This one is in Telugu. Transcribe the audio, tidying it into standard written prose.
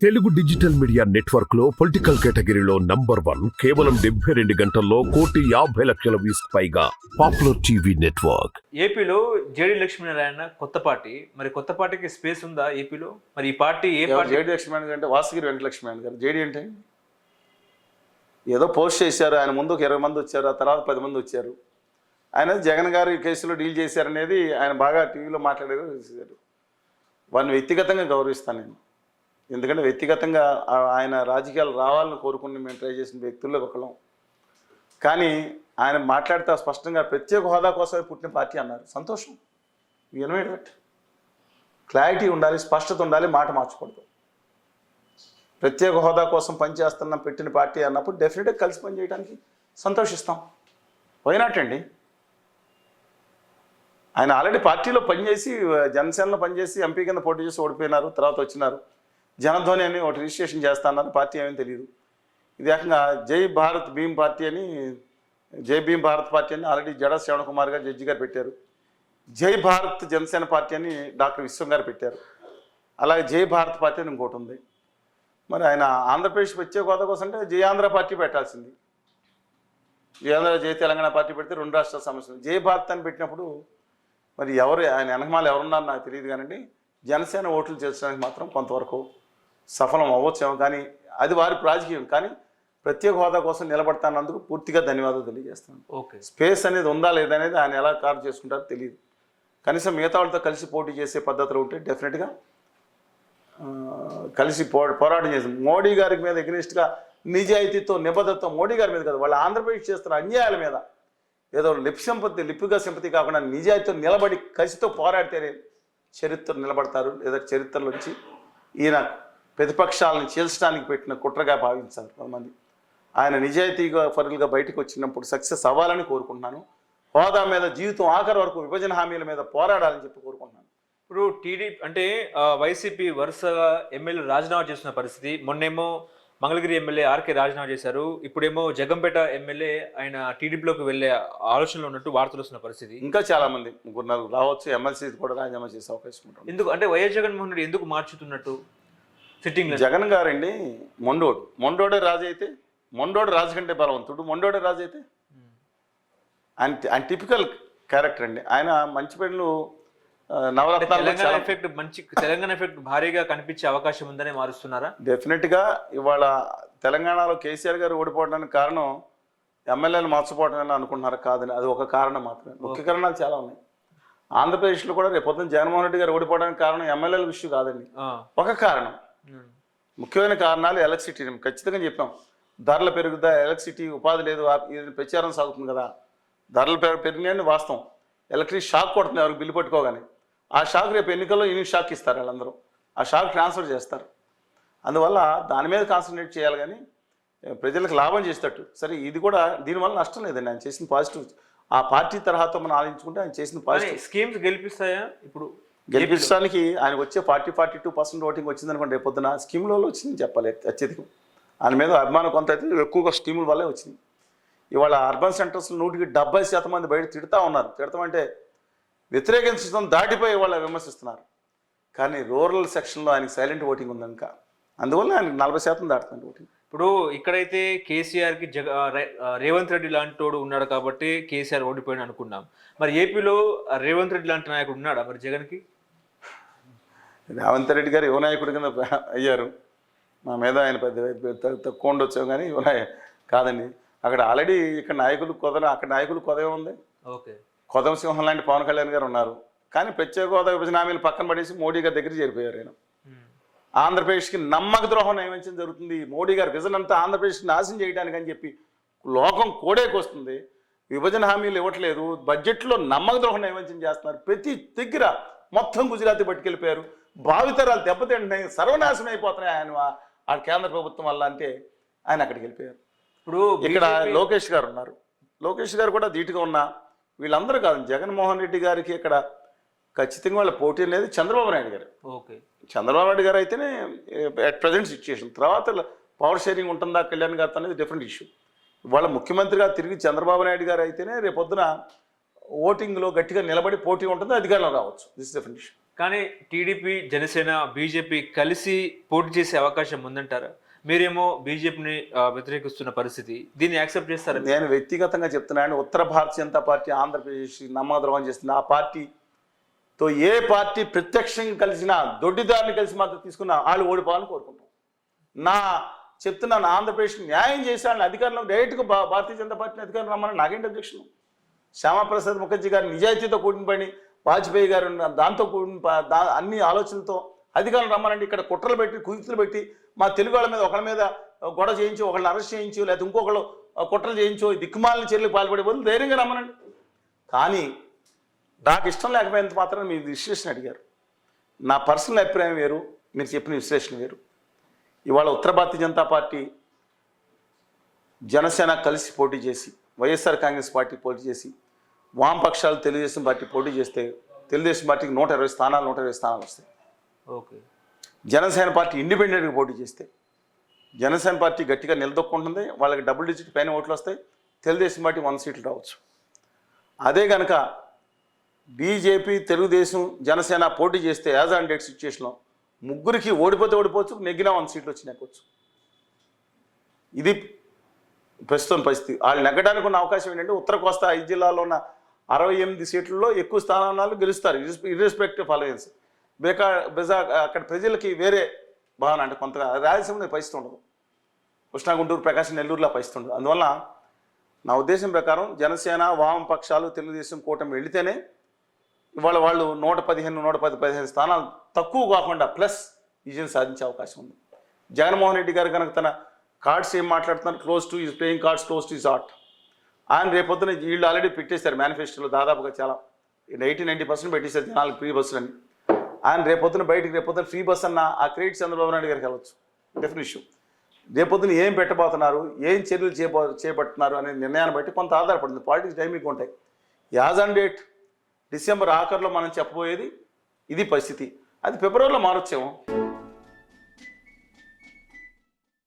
తెలుగు డిజిటల్ మీడియా నెట్వర్క్ లో పొలిటికల్ కేటగిరీలో నంబర్ 1 కేవలం 72 గంటల్లో 1,50,00,000 వ్యూస్ పైగా పాపులర్ టీవీ నెట్వర్క్. ఏపీలో జేడీ లక్ష్మీనారాయణ కొత్త పార్టీ, మరి కొత్త పార్టీకి స్పేస్ ఉందా ఏపీలో? మరి ఈ పార్టీ ఏ పార్టీ? జేడీ లక్ష్మీనారాయణ అంటే వాసుగిరి వెంకటలక్ష్మీనారాయణ గారు. జేడీ అంటే ఏదో పోస్ట్ చేశారు, ఆయన ముందు ఒక 20 మంది వచ్చారు, ఆ తర్వాత 10 మంది వచ్చారు. ఆయన జగన్ గారు కేసులో డీల్ చేశారనేది ఆయన బాగా టీవీలో మాట్లాడారు. వారిని వ్యక్తిగతంగా గౌరవిస్తాను నేను, ఎందుకంటే వ్యక్తిగతంగా ఆయన రాజకీయాలు రావాలని కోరుకుని మేము ట్రై చేసిన వ్యక్తుల్లో ఒకళ్ళం. కానీ ఆయన మాట్లాడితే స్పష్టంగా ప్రత్యేక హోదా కోసమే పుట్టిన పార్టీ అన్నారు. సంతోషం, దట్ క్లారిటీ ఉండాలి, స్పష్టత ఉండాలి, మాట మార్చకూడదు. ప్రత్యేక హోదా కోసం పనిచేస్తున్న పెట్టిన పార్టీ అన్నప్పుడు డెఫినెట్గా కలిసి పనిచేయడానికి సంతోషిస్తాం. పోయినట్టు అండి, ఆయన ఆల్రెడీ పార్టీలో పనిచేసి జనసేనలో పనిచేసి ఎంపీ కింద పోటీ చేసి ఓడిపోయినారు, తర్వాత వచ్చినారు. జనధ్వని అని ఒకటి రిజిస్ట్రేషన్ చేస్తా అన్నారు, పార్టీ ఏమీ తెలియదు. ఇది ఏకంగా జై భారత్ భీమ్ పార్టీ అని, జై భీమ్ భారత్ పార్టీ అని ఆల్రెడీ జడా శ్రవణ్ కుమార్ గారు జడ్జి గారు పెట్టారు. జై భారత్ జనసేన పార్టీ అని డాక్టర్ విశ్వం గారు పెట్టారు. అలాగే జై భారత్ పార్టీ అని ఇంకోటి ఉంది. మరి ఆయన ఆంధ్రప్రదేశ్ ప్రత్యేక హోదా కోసం అంటే జై ఆంధ్ర పార్టీ పెట్టాల్సింది. జై ఆంధ్ర జై తెలంగాణ పార్టీ పెడితే 2 రాష్ట్రాల సమస్యలు. జై భారత్ అని పెట్టినప్పుడు మరి ఎవరు ఆయన వెనకమాల ఎవరున్నారో నాకు తెలియదు, కానీ జనసేన ఓట్లు చేర్చడానికి మాత్రం కొంతవరకు సఫలం అవ్వచ్చేమో, కానీ అది వారి రాజకీయం. కానీ ప్రత్యేక హోదా కోసం నిలబడతానందుకు పూర్తిగా ధన్యవాదాలు తెలియజేస్తాను. ఓకే, స్పేస్ అనేది ఉందా లేదా అనేది ఆయన ఎలా కార్డు చేసుకుంటారో తెలియదు. కనీసం మిగతా వాళ్ళతో కలిసి పోటీ చేసే పద్ధతిలో ఉంటే డెఫినెట్గా కలిసి పోరాటం చేసింది. మోడీ గారి మీద ఎగ్నెస్ట్గా నిజాయితీతో నిబద్ధతతో మోడీ గారి మీద కదా, వాళ్ళ ఆంధ్రప్రదేశ్ చేస్తున్న అన్యాయాల మీద ఏదో లిప్గా సింపతి కాకుండా నిజాయితీతో నిలబడి కసితో పోరాడితేనే చరిత్ర నిలబడతారు. లేదా చరిత్రలోంచి ఈయన ప్రతిపక్షాలను చీల్చడానికి పెట్టిన కుట్రగా భావించారు కొంతమంది. ఆయన నిజాయితీగా పరులుగా బయటకు వచ్చినప్పుడు సక్సెస్ అవ్వాలని కోరుకుంటున్నాను. హోదా మీద జీవితం ఆఖరి వరకు విభజన హామీల మీద పోరాడాలని చెప్పి కోరుకుంటున్నాను. ఇప్పుడు టీడీపీ అంటే వైసీపీ వరుసగా ఎమ్మెల్యేలు రాజీనామా చేస్తున్న పరిస్థితి. మొన్నేమో మంగళగిరి ఎమ్మెల్యే ఆర్కే రాజీనామా చేశారు, ఇప్పుడేమో జగంపేట ఎమ్మెల్యే ఆయన టీడీపీలోకి వెళ్ళే ఆలోచనలో ఉన్నట్టు వార్తలు వస్తున్న పరిస్థితి. ఇంకా చాలా మంది 3-4 రావచ్చు, ఎమ్మెల్సీ కూడా రాజీనామా చేసే అవకాశం ఉంటుంది. ఎందుకు అంటే వైఎస్ జగన్మోహన్ రెడ్డి ఎందుకు మార్చుతున్నట్టు? సిట్టింగ్ జగన్ గారండి మొండోడే రాజు అయితే, మొండోడు రాజు కంటే బలవంతుడు, మొండోడే రాజు అయితే ఆయన టిపికల్ క్యారెక్టర్ అండి. ఆయన మంచి పనులు నవరత్నాలు తెలంగాణ ఎఫెక్ట్ భారీగా కనిపించే అవకాశం ఉందని మారుస్తున్నారా? డెఫినెట్గా ఇవాళ తెలంగాణలో కేసీఆర్ గారు ఓడిపోవడానికి కారణం ఎమ్మెల్యేలు మార్చిపోవడం అనుకుంటున్నారు, కాదని అది ఒక కారణం మాత్రమే. ముఖ్య కారణాలు చాలా ఉన్నాయి. ఆంధ్రప్రదేశ్లో కూడా రేపొద్దున జగన్మోహన్ రెడ్డి గారు ఓడిపోవడానికి కారణం ఎమ్మెల్యేల విషయం కాదండి, ఒక కారణం. ముఖ్యమైన కారణాలు ఎలక్ట్రిసిటీ. ఖచ్చితంగా చెప్పాం, ధరల పెరుగుదా, ఎలక్ట్రిసిటీ ఉపాధి లేదు, ఇది ప్రచారం సాగుతుంది కదా. ధరలు పెరిగినాయని వాస్తవం. ఎలక్ట్రిక్ షాక్ కొడుతుంది ఎవరికి బిల్లు పట్టుకోగానే. ఆ షాక్ రేపు ఎన్నికల్లో యూనిట్ షాక్ ఇస్తారు, వాళ్ళందరూ ఆ షాక్ ట్రాన్స్ఫర్ చేస్తారు. అందువల్ల దాని మీద కాన్సన్ట్రేట్ చేయాలి, కానీ ప్రజలకు లాభం చేసేటట్టు. సరే, ఇది కూడా దీనివల్ల నష్టం లేదండి. ఆయన చేసిన పాజిటివ్, ఆ పార్టీ తరహాతో మనం ఆలోచించుకుంటే ఆయన చేసిన పాజిటివ్ స్కీమ్స్ గెలిపిస్తాయా? ఇప్పుడు గెలిపించడానికి ఆయనకు వచ్చే 42% ఓటింగ్ వచ్చిందనుకోండి, రేపొద్దున స్కీములలో వచ్చింది చెప్పాలి అత్యధికం. ఆయన మీద అభిమానం కొంత అయితే ఎక్కువగా స్కీముల వల్లే వచ్చింది. ఇవాళ అర్బన్ సెంటర్స్లో 170% మంది బయట తిడతా ఉన్నారు. తిడతామంటే వ్యతిరేకించడం దాటిపోయి వాళ్ళ విమర్శిస్తున్నారు. కానీ రూరల్ సెక్షన్లో ఆయనకి సైలెంట్ ఓటింగ్ ఉంది కనుక అందువల్ల ఆయనకి 40% దాటుతుంది ఓటింగ్. ఇప్పుడు ఇక్కడైతే కేసీఆర్కి రేవంత్ రెడ్డి లాంటి వాడు ఉన్నాడు కాబట్టి కేసీఆర్ ఓడిపోయాడు అనుకున్నాం. మరి ఏపీలో రేవంత్ రెడ్డి లాంటి నాయకుడు ఉన్నాడా మరి జగన్కి? రేవంత్ రెడ్డి గారు యువ నాయకుడి కింద అయ్యారు. మా మీద ఆయన పెద్ద తక్కువ ఉండొచ్చాం, కానీ యువ కాదండి. అక్కడ ఆల్రెడీ ఇక్కడ నాయకులు అక్కడ నాయకులు కొదవే ఉంది. ఓకే, కొదవ సింహం లాంటి పవన్ కళ్యాణ్ గారు ఉన్నారు. కానీ ప్రత్యేక హోదా విభజన హామీలు పక్కన పడేసి మోడీ గారి దగ్గర చేరిపోయారు. ఆయన ఆంధ్రప్రదేశ్కి నమ్మక ద్రోహం నైవంచం జరుగుతుంది. మోడీ గారి విజన్ అంతా ఆంధ్రప్రదేశ్కి నాశనం చేయడానికి అని చెప్పి లోకం కోడేకొస్తుంది. విభజన హామీలు ఇవ్వట్లేదు, బడ్జెట్లో నమ్మక ద్రోహం నైవంచం చేస్తున్నారు. ప్రతి దగ్గర మొత్తం గుజరాతీ పట్టుకెళ్ళిపోయారు. భావితరాలు దెబ్బతింటున్నాయి, సర్వనాశనం అయిపోతున్నాయి ఆయన కేంద్ర ప్రభుత్వం వల్ల అంటే ఆయన అక్కడికి వెళ్ళిపోయారు. ఇప్పుడు ఇక్కడ లోకేష్ గారు ఉన్నారు. లోకేష్ గారు కూడా ధీటుగా ఉన్నా వీళ్ళందరూ కాదు. జగన్మోహన్ రెడ్డి గారికి ఇక్కడ ఖచ్చితంగా వాళ్ళ పోటీ అనేది చంద్రబాబు నాయుడు గారు. ఓకే, చంద్రబాబు నాయుడు గారు అయితేనే అట్ ప్రజెంట్ సిచ్యుయేషన్. తర్వాత పవర్ షేరింగ్ ఉంటుందా కళ్యాణ్ గారితో అనేది డిఫరెంట్ ఇష్యూ. వాళ్ళ ముఖ్యమంత్రిగా తిరిగి చంద్రబాబు నాయుడు గారు అయితేనే రేపొద్దున ఓటింగ్లో గట్టిగా నిలబడి పోటీ ఉంటుంది, అధికారంలో రావచ్చు. This different issue. కానీ టీడీపీ, జనసేన, బీజేపీ కలిసి పోటీ చేసే అవకాశం ఉందంటారా? మీరేమో బీజేపీని వ్యతిరేకిస్తున్న పరిస్థితి, దీన్ని యాక్సెప్ట్ చేస్తారా? నేను వ్యక్తిగతంగా చెప్తున్నాను, ఉత్తర భారతీయ జనతా పార్టీ ఆంధ్రప్రదేశ్ నమ్మద్రోహం చేస్తుంది. ఆ పార్టీతో ఏ పార్టీ ప్రత్యక్షంగా కలిసినా, దొడ్డిదారిని కలిసి మాత్రం తీసుకున్నా వాళ్ళు ఓడిపోవాలని కోరుకుంటాం. చెప్తున్నాను, ఆంధ్రప్రదేశ్కి న్యాయం చేశాలని అధికారంలో డైరెక్ట్గా భారతీయ జనతా పార్టీని అధికారం రమ్మని నాకేంటి అబ్జెక్షన్? శ్యామాప్రసాద్ ముఖర్జీ గారు నిజాయితీతో కూడిన పని, వాజ్పేయి గారు దాంతో కూడిన అన్ని ఆలోచనలతో అధికారం రమ్మనండి. ఇక్కడ కుట్రలు పెట్టి, కుయుక్తులు పెట్టి, మా తెలుగు వాళ్ళ మీద ఒకళ్ళ మీద గొడవ చేయించి, ఒకళ్ళని అరెస్ట్ చేయించు, లేకపోతే ఇంకొకళ్ళు కుట్రలు చేయించు, దిక్కుమాలిన చర్యలకు పాల్పడే బదులు ధైర్యంగా రమ్మనండి. కానీ నాకు ఇష్టం లేకపోయినంత మాత్రం మీరు విశ్లేషణ అడిగారు. నా పర్సనల్ అభిప్రాయం వేరు, మీరు చెప్పిన విశ్లేషణ వేరు. ఇవాళ ఉత్తర భారతీయ జనతా పార్టీ, జనసేన కలిసి పోటీ చేసి, వైఎస్ఆర్ కాంగ్రెస్ పార్టీ పోటీ చేసి, వామపక్షాలు తెలుగుదేశం పార్టీ పోటీ చేస్తే తెలుగుదేశం పార్టీకి 120 స్థానాలు వస్తాయి. ఓకే. జనసేన పార్టీ ఇండిపెండెంట్గా పోటీ చేస్తే జనసేన పార్టీ గట్టిగా నిలదొక్కుంటుంది, వాళ్ళకి డబుల్ డిజిట్ పైన ఓట్లు వస్తాయి. తెలుగుదేశం పార్టీ 1 సీట్లు రావచ్చు. అదే కనుక బీజేపీ, తెలుగుదేశం, జనసేన పోటీ చేస్తే యాజ్ ఆన్ డేట్ సిచ్యువేషన్లో ముగ్గురికి ఓడిపోవచ్చు, నెగ్గినా 1 సీట్లు వచ్చి నెగ్గొచ్చు. ఇది ప్రస్తుతం పరిస్థితి. వాళ్ళు నెగ్గడానికి ఉన్న అవకాశం ఏంటంటే ఉత్తర కోస్తా 5 జిల్లాల్లో ఉన్న 68 సీట్లలో ఎక్కువ స్థానాలు గెలుస్తారు, ఇర్రెస్పెక్టివ్ అలయన్స్. అక్కడ ప్రజలకి వేరే భావన, అంటే కొంతగా రాయలసీమలో పరిస్థితి ఉండదు, కృష్ణా, గుంటూరు, ప్రకాశం, నెల్లూరులో పరిస్థితి ఉండదు. అందువల్ల నా ఉద్దేశం ప్రకారం జనసేన, వామపక్షాలు, తెలుగుదేశం కూటమి వెళితేనే ఇవాళ వాళ్ళు 115 స్థానాలు తక్కువ కాకుండా ప్లస్ విజయం సాధించే అవకాశం ఉంది. జగన్మోహన్ రెడ్డి గారు కనుక తన కార్డ్స్ ఏం మాట్లాడుతున్నారు, close to is playing cards close to is heart. ఆయన రేపొద్దున వీళ్ళు ఆల్రెడీ పెట్టేశారు మేనిఫెస్టోలో, దాదాపుగా చాలా 80-90% పెట్టేశారు జనాలకు ఫ్రీ బస్సులు అని. ఆయన రేపొద్దున ఫ్రీ బస్ అన్న ఆ క్రెడిట్ చంద్రబాబు నాయుడు గారికి వెళ్ళవచ్చు. డెఫినిషన్ రేపొద్దున ఏం పెట్టబోతున్నారు, ఏం చర్యలు చేపడుతున్నారు అనే నిర్ణయాన్ని బట్టి కొంత ఆధారపడుతుంది. పాలిటిక్స్ టైమింగ్ ఉంటాయి. యాజ్ ఆన్ డేట్ డిసెంబర్ ఆఖరిలో మనం చెప్పబోయేది ఇది పరిస్థితి. అది ఫిబ్రవరిలో మారొచ్చేమో.